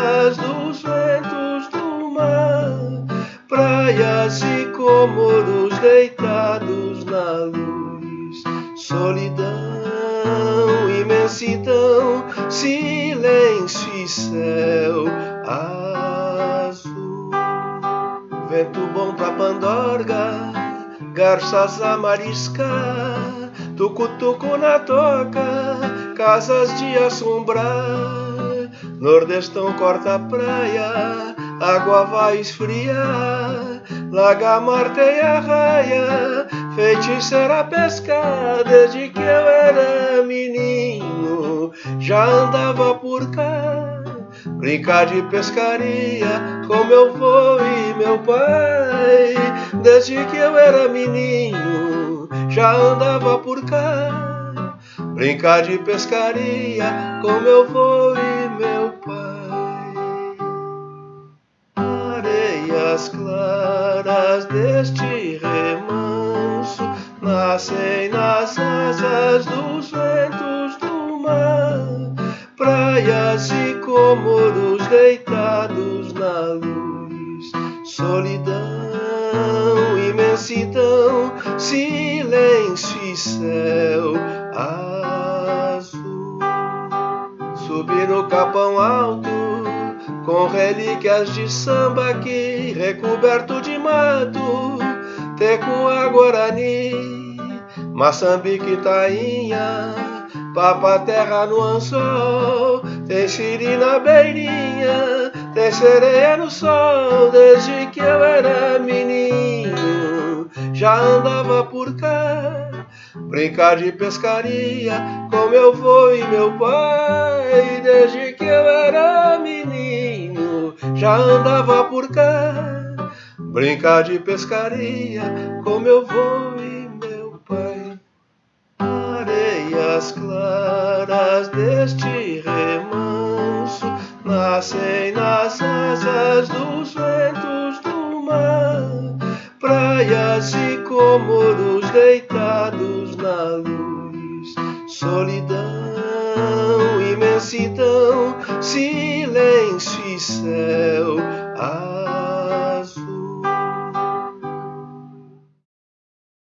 asas dos ventos do mar, praias e cômoros deitados na luz, solidão, imensidão, silêncio e céu azul. Vento bom pra Pandorga, garças a mariscar, tucutuco na toca, casas de assombrar. Nordestão corta a praia, água vai esfriar, laga, marteia, raia, feiticeira pescar. Desde que eu era menino, já andava por cá, brincar de pescaria com meu avô e meu pai. Desde que eu era menino, já andava por cá, brincar de pescaria com meu avô e meu pai. Areias claras deste remanso nascem nas asas dos ventos do mar, praias e cômoros deitados na luz, solidão, imensidão, silêncio e céu azul. Subi no Capão Alto com relíquias de samba aqui, recoberto de mato, Tecuá, Guarani, Maçambique, Tainha, papa terra no anzol, tem siri na beirinha, tem sereia no sol. Desde que eu era menino, já andava por cá, brincar de pescaria com meu avô e meu pai. Desde que eu era menino, já andava por cá, brincar de pescaria com meu avô e meu pai. Areias claras deste remanso nascem nas asas dos ventos do mar, praias e cômoros deitados na luz, solidão, imensidão, silêncio e céu azul.